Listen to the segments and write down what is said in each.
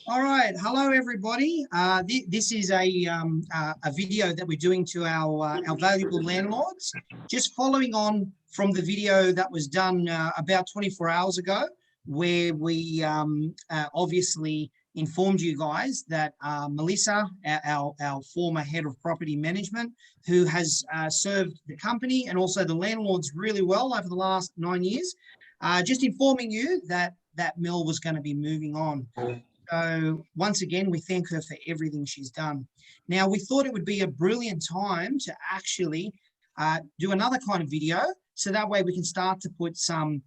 All right, hello everybody. This is a video that we're doing to our valuable landlords. Just following on from the video that was done about 24 hours ago, where we obviously informed you guys that Melissa, our former head of property management, who has served the company and also the landlords really well over the last 9 years, just informing you that Mel was going to be moving on. So once again, we thank her for everything she's done. Now, we thought it would be a brilliant time to actually do another kind of video, so that way we can start to put some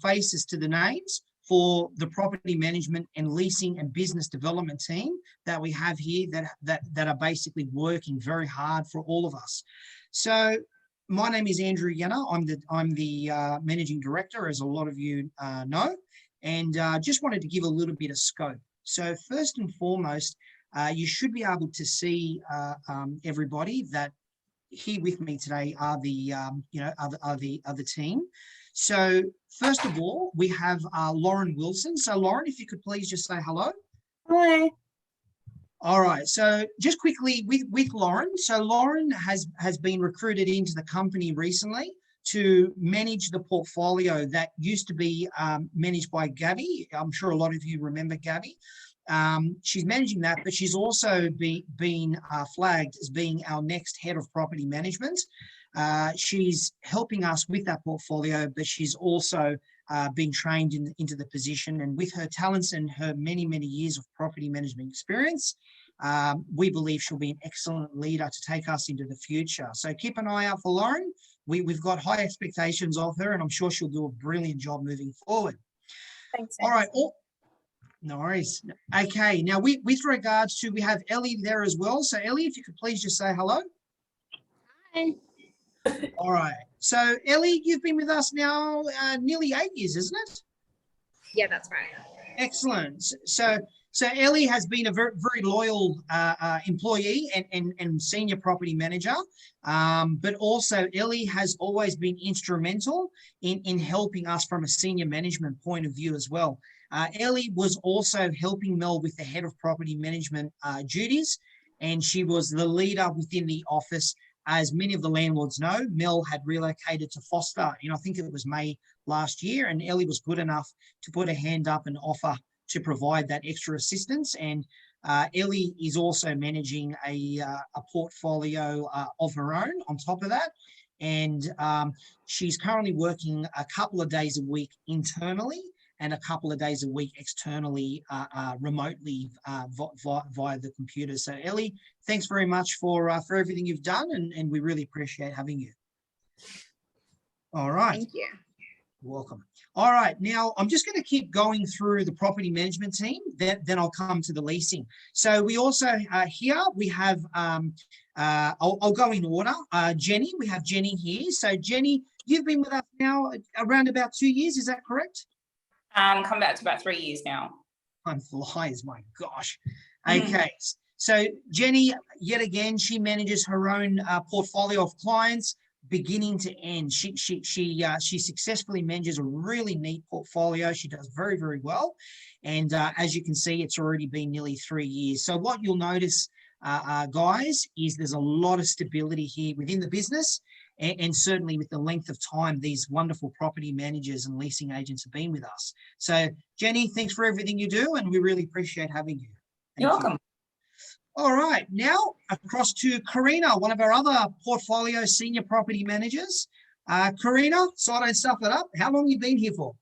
faces to the names for the property management and leasing and business development team that we have here that are basically working very hard for all of us. So my name is Andrew Yenna. I'm the managing director, as a lot of you know. And just wanted to give a little bit of scope. So first and foremost, you should be able to see everybody that here with me today are the the team. So first of all, we have Lauren Wilson. So Lauren, if you could please just say hello. Hello. All right. So just quickly with Lauren. So Lauren has been recruited into the company recently to manage the portfolio that used to be managed by Gabby. I'm sure a lot of you remember Gabby. She's managing that, but she's also been flagged as being our next head of property management. She's helping us with that portfolio, but she's also been trained into the position. And with her talents and her many, many years of property management experience, we believe she'll be an excellent leader to take us into the future. So keep an eye out for Lauren. We've got high expectations of her, and I'm sure she'll do a brilliant job moving forward. Thanks. All right. No worries. Okay. Now, with regards to, we have Ellie there as well. So Ellie, if you could please just say hello. Hi. All right. So Ellie, you've been with us now nearly 8 years, isn't it? Yeah, that's right. Excellent. So Ellie has been a very, very loyal employee and senior property manager, but also Ellie has always been instrumental in helping us from a senior management point of view as well. Ellie was also helping Mel with the head of property management duties, and she was the leader within the office. As many of the landlords know, Mel had relocated to Foster, I think it was May last year, and Ellie was good enough to put her hand up and offer to provide that extra assistance. And Ellie is also managing a portfolio of her own on top of that. And she's currently working a couple of days a week internally and a couple of days a week externally, remotely via the computer. So Ellie, thanks very much for everything you've done, and we really appreciate having you. All right. Thank you. Welcome. All right, now I'm just going to keep going through the property management team, then I'll come to the leasing. So we also here we have, I'll go in order. Jenny, we have Jenny here. So Jenny, you've been with us now around about 2 years, is that correct? Come back to about 3 years now. Time flies, my gosh. Okay, so Jenny, yet again, she manages her own portfolio of clients, beginning to end. She successfully manages a really neat portfolio. She does very, very well. And as you can see, it's already been nearly 3 years. So what you'll notice, guys, is there's a lot of stability here within the business. And certainly with the length of time, these wonderful property managers and leasing agents have been with us. So Jenny, thanks for everything you do, and we really appreciate having you. You're welcome. All right, now across to Karina, one of our other portfolio senior property managers. Karina, so I don't stuff it up, how long have you been here for?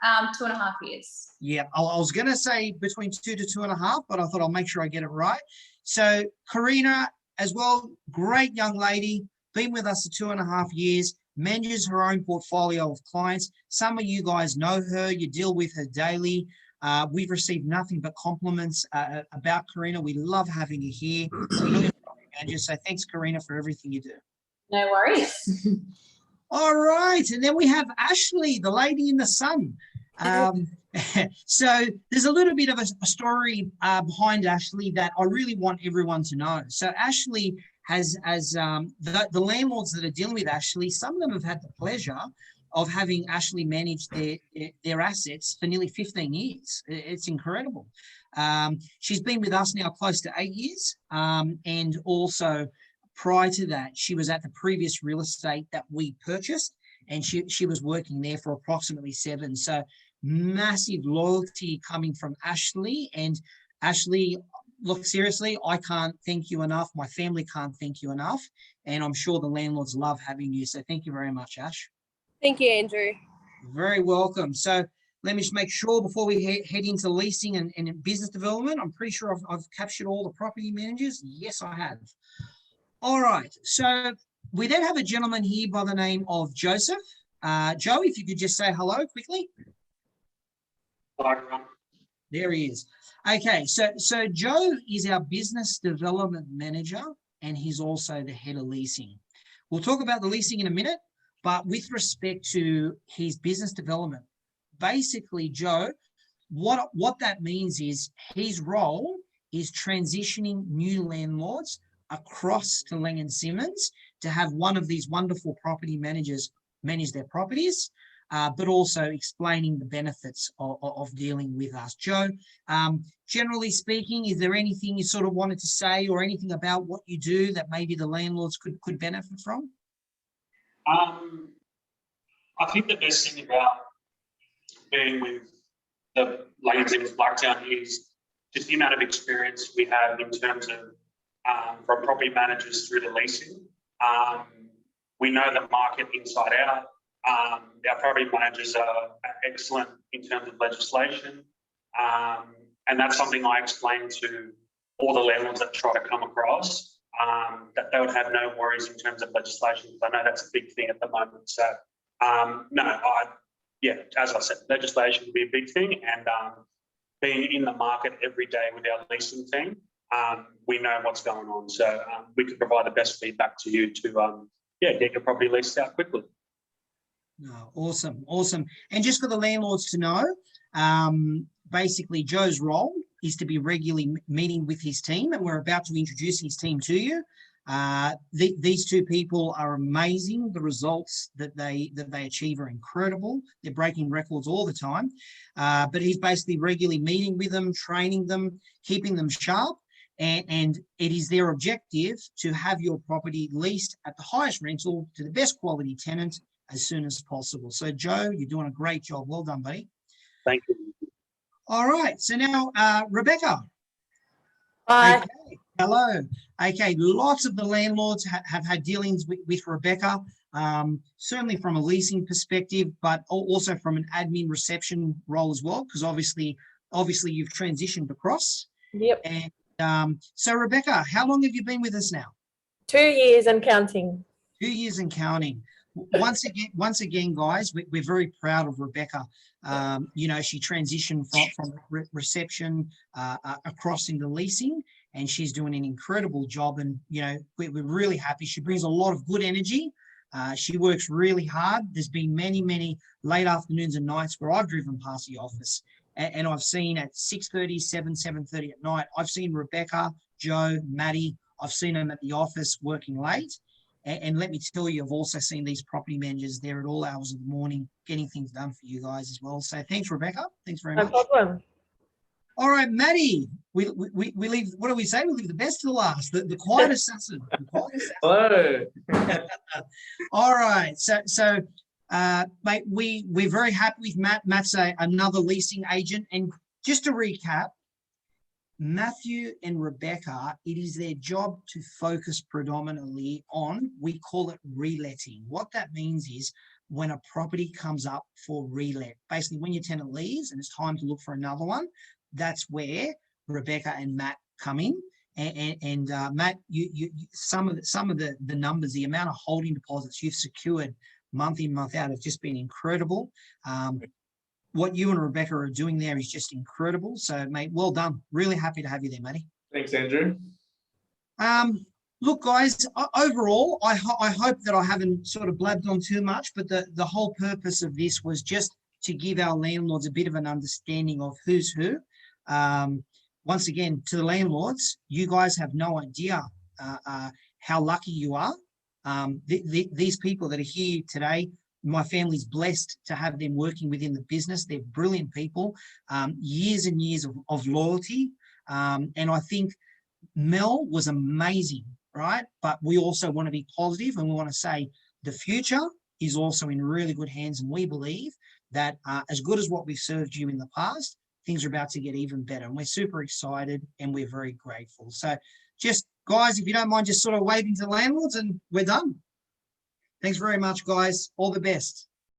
2.5 years. Yeah, I was going to say between 2 to 2.5, but I thought I'll make sure I get it right. So Karina as well, great young lady, been with us for 2.5 years, manages her own portfolio of clients. Some of you guys know her, you deal with her daily. We've received nothing but compliments about Karina. We love having you here. So thanks, Karina, for everything you do. No worries. All right, and then we have Ashley, the lady in the sun. So there's a little bit of a story behind Ashley that I really want everyone to know. So Ashley has, the landlords that are dealing with Ashley, some of them have had the pleasure of having Ashley manage their assets for nearly 15 years. It's incredible. She's been with us now close to 8 years. And also prior to that, she was at the previous real estate that we purchased, and she was working there for approximately 7. So massive loyalty coming from Ashley. And Ashley, look, seriously, I can't thank you enough. My family can't thank you enough. And I'm sure the landlords love having you. So thank you very much, Ash. Thank you, Andrew. Very welcome. So let me just make sure before we head into leasing and business development, I'm pretty sure I've captured all the property managers. Yes, I have. All right. So we then have a gentleman here by the name of Joseph. Joe, if you could just say hello quickly. Hi, everyone. There he is. Okay, so Joe is our business development manager, and he's also the head of leasing. We'll talk about the leasing in a minute, but with respect to his business development, basically, Joe, what that means is his role is transitioning new landlords across to Lang & Simmons to have one of these wonderful property managers manage their properties, but also explaining the benefits of dealing with us. Joe, generally speaking, is there anything you sort of wanted to say or anything about what you do that maybe the landlords could benefit from? I think the best thing about being with the Lang & Simmons Blacktown is just the amount of experience we have in terms of from property managers through to leasing. We know the market inside out. Our property managers are excellent in terms of legislation. And that's something I explain to all the landlords that try to come across, that they would have no worries in terms of legislation, because I know that's a big thing at the moment. So, as I said, legislation would be a big thing. And being in the market every day with our leasing team, we know what's going on. So we can provide the best feedback to you to, get your property leased out quickly. No, awesome. And just for the landlords to know, basically Joe's role is to be regularly meeting with his team, and we're about to introduce his team to you. These two people are amazing. The results that they achieve are incredible. They're breaking records all the time. But he's basically regularly meeting with them, training them, keeping them sharp. And it is their objective to have your property leased at the highest rental to the best quality tenant as soon as possible. So, Joe, you're doing a great job. Well done, buddy. Thank you. All right. So now, Rebecca. Hi. Okay. Hello. Okay. Lots of the landlords have had dealings with Rebecca, certainly from a leasing perspective, but also from an admin reception role as well, because obviously you've transitioned across. Yep. And so, Rebecca, how long have you been with us now? 2 years and counting. 2 years and counting. Once again, guys, we're very proud of Rebecca. She transitioned from reception across into leasing, and she's doing an incredible job. And, we're really happy. She brings a lot of good energy. She works really hard. There's been many late afternoons and nights where I've driven past the office, and I've seen at 6:30, 7:30 at night, I've seen Rebecca, Joe, Maddie, I've seen them at the office working late. And let me tell you, I've also seen these property managers there at all hours of the morning getting things done for you guys as well. So thanks, Rebecca. Thanks very much. No problem. All right, Maddie, we leave, what do we say? We leave the best to the last, the quiet assassin. Hello. All right. So mate, we're very happy with Matt. Matt's another leasing agent. And just to recap, Matthew and Rebecca, it is their job to focus predominantly on, we call it reletting. What that means is when a property comes up for relet, basically when your tenant leaves and it's time to look for another one, that's where Rebecca and Matt come in. And Matt, you some of the numbers, the amount of holding deposits you've secured month in, month out have just been incredible. What you and Rebecca are doing there is just incredible. So, mate, well done. Really happy to have you there, Matty. Thanks, Andrew. Look, guys, overall, I hope that I haven't sort of blabbed on too much, but the whole purpose of this was just to give our landlords a bit of an understanding of who's who. Once again, to the landlords, you guys have no idea how lucky you are. These people that are here today, my family's blessed to have them working within the business. They're brilliant people, years and years of loyalty. And I think Mel was amazing, right? But we also want to be positive, and we want to say the future is also in really good hands. And we believe that as good as what we've served you in the past, things are about to get even better. And we're super excited and we're very grateful. So just, guys, if you don't mind, just sort of waving to the landlords and we're done. Thanks very much, guys. All the best.